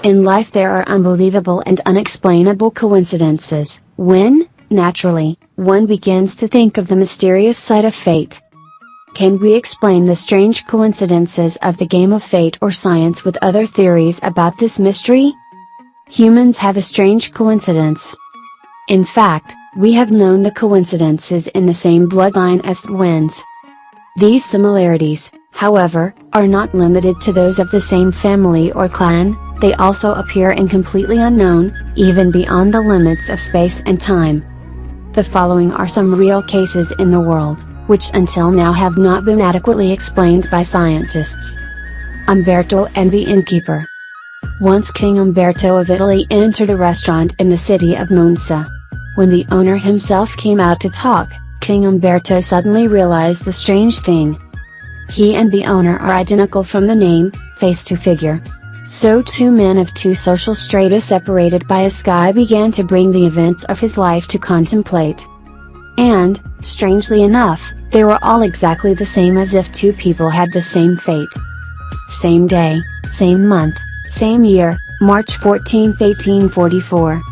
In life there are unbelievable and unexplainable coincidences, when, naturally, one begins to think of the mysterious side of fate. Can we explain the strange coincidences of the game of fate or science with other theories about this mystery? Humans have a strange coincidence. In fact, we have known the coincidences in the same bloodline as twins. These similarities, however, are not limited to those of the same family or clan, they also appear in completely unknown, even beyond the limits of space and time. The following are some real cases in the world, which until now have not been adequately explained by scientists. Umberto and the innkeeper. Once King Umberto of Italy entered a restaurant in the city of Monza. When the owner himself came out to talk, King Umberto suddenly realized the strange thing. He and the owner are identical from the name, face to figure. So two men of two social strata separated by a sky began to bring the events of his life to contemplate. And, strangely enough, they were all exactly the same, as if two people had the same fate. Same day, same month, same year, March 14, 1844.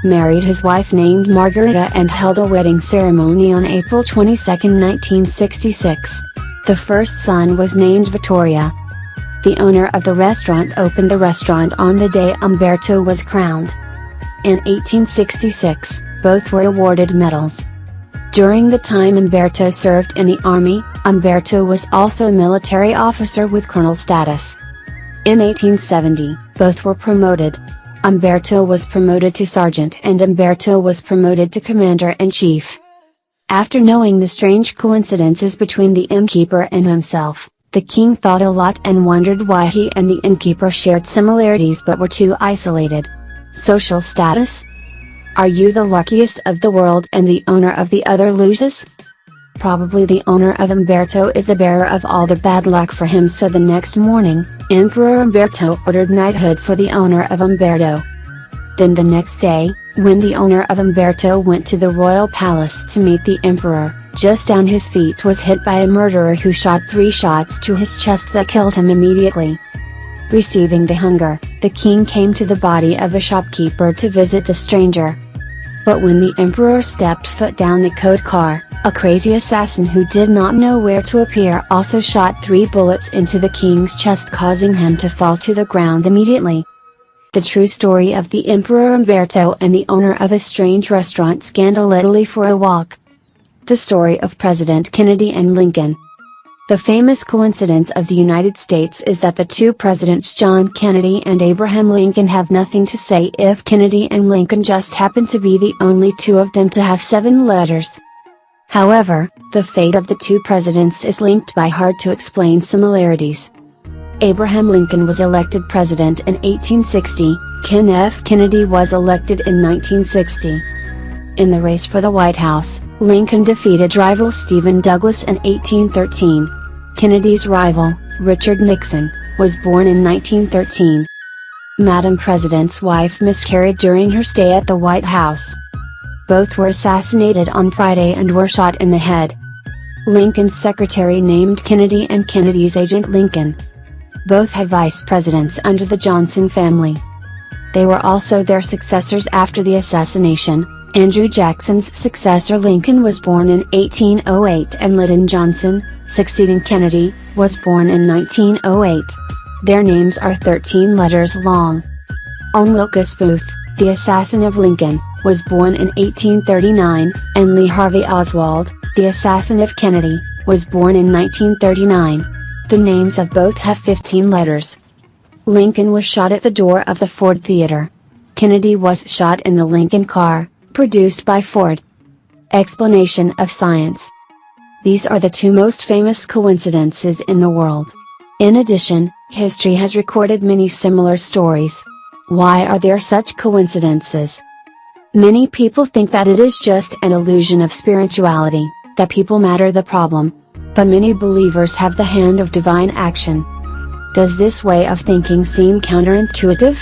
Married his wife named Margherita and held a wedding ceremony on April 22, 1966. The first son was named Vittoria. The owner of the restaurant opened the restaurant on the day Umberto was crowned. In 1866, both were awarded medals. During the time Umberto served in the army, Umberto was also a military officer with colonel status. In 1870, both were promoted. Umberto was promoted to sergeant and Umberto was promoted to commander-in-chief. After knowing the strange coincidences between the innkeeper and himself, the king thought a lot and wondered why he and the innkeeper shared similarities but were too isolated. Social status? Are you the luckiest of the world and the owner of the other loses? Probably the owner of Umberto is the bearer of all the bad luck for him, so the next morning, Emperor Umberto ordered knighthood for the owner of Umberto. Then the next day, when the owner of Umberto went to the royal palace to meet the emperor, just down his feet was hit by a murderer who shot 3 shots to his chest that killed him immediately. Receiving the hunger, the king came to the body of the shopkeeper to visit the stranger. But when the emperor stepped foot down the coach car, a crazy assassin who did not know where to appear also shot 3 bullets into the king's chest, causing him to fall to the ground immediately. The true story of the Emperor Umberto and the owner of a strange restaurant scandal Italy for a walk. The story of President Kennedy and Lincoln. The famous coincidence of the United States is that the two presidents John Kennedy and Abraham Lincoln have nothing to say if Kennedy and Lincoln just happen to be the only two of them to have 7 letters. However, the fate of the two presidents is linked by hard-to-explain similarities. Abraham Lincoln was elected president in 1860, Ken F. Kennedy was elected in 1960. In the race for the White House, Lincoln defeated rival Stephen Douglas in 1813. Kennedy's rival, Richard Nixon, was born in 1913. Madam President's wife miscarried during her stay at the White House. Both were assassinated on Friday and were shot in the head. Lincoln's secretary named Kennedy and Kennedy's agent Lincoln. Both have vice presidents under the Johnson family. They were also their successors after the assassination. Andrew Jackson's successor Lincoln was born in 1808 and Lyndon Johnson, succeeding Kennedy, was born in 1908. Their names are 13 letters long. Wilkes Booth, the assassin of Lincoln, was born in 1839, and Lee Harvey Oswald, the assassin of Kennedy, was born in 1939. The names of both have 15 letters. Lincoln was shot at the door of the Ford Theater. Kennedy was shot in the Lincoln car, produced by Ford. Explanation of science. These are the two most famous coincidences in the world. In addition, history has recorded many similar stories. Why are there such coincidences? Many people think that it is just an illusion of spirituality, that people matter the problem. But many believers have the hand of divine action. Does this way of thinking seem counterintuitive?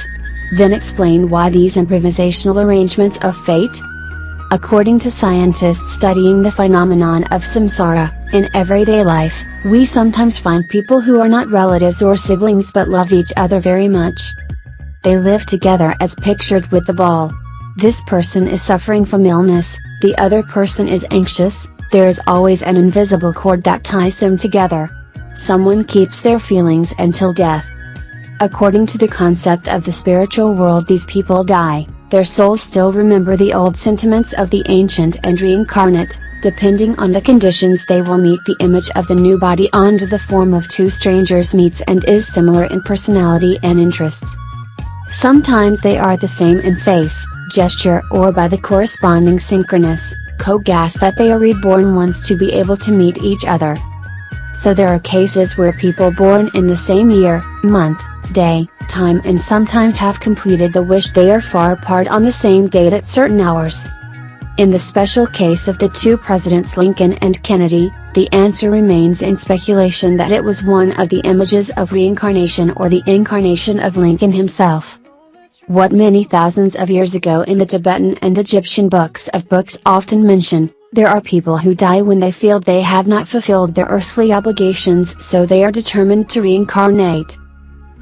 Then explain why these improvisational arrangements of fate? According to scientists studying the phenomenon of samsara, in everyday life, we sometimes find people who are not relatives or siblings but love each other very much. they live together as pictured with the ball. This person is suffering from illness, the other person is anxious, there is always an invisible cord that ties them together. Someone keeps their feelings until death. According to the concept of the spiritual world, these people die, their souls still remember the old sentiments of the ancient and reincarnate. Depending on the conditions, they will meet the image of the new body under the form of two strangers meets and is similar in personality and interests. Sometimes they are the same in face, gesture, or by the corresponding synchronous co-gas that they are reborn once to be able to meet each other. So there are cases where people born in the same year, month, day, time and sometimes have completed the wish they are far apart on the same date at certain hours. In the special case of the two presidents Lincoln and Kennedy, the answer remains in speculation that it was one of the images of reincarnation or the incarnation of Lincoln himself. What many thousands of years ago in the Tibetan and Egyptian books often mention, there are people who die when they feel they have not fulfilled their earthly obligations, so they are determined to reincarnate.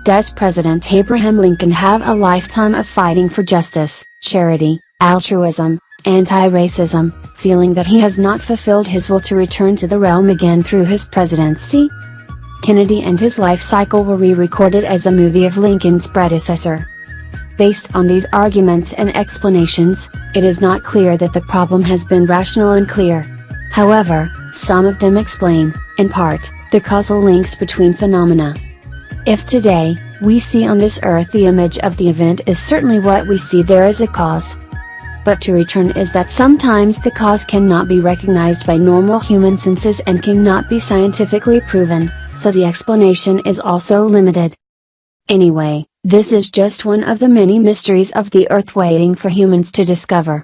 Does President Abraham Lincoln have a lifetime of fighting for justice, charity, altruism, anti-racism, feeling that he has not fulfilled his will to return to the realm again through his presidency? Kennedy and his life cycle were re-recorded as a movie of Lincoln's predecessor. Based on these arguments and explanations, it is not clear that the problem has been rational and clear. However, some of them explain, in part, the causal links between phenomena. If today, we see on this earth the image of the event is certainly what we see there as a cause. But to return is that sometimes the cause cannot be recognized by normal human senses and cannot be scientifically proven, so the explanation is also limited. Anyway, this is just one of the many mysteries of the earth waiting for humans to discover.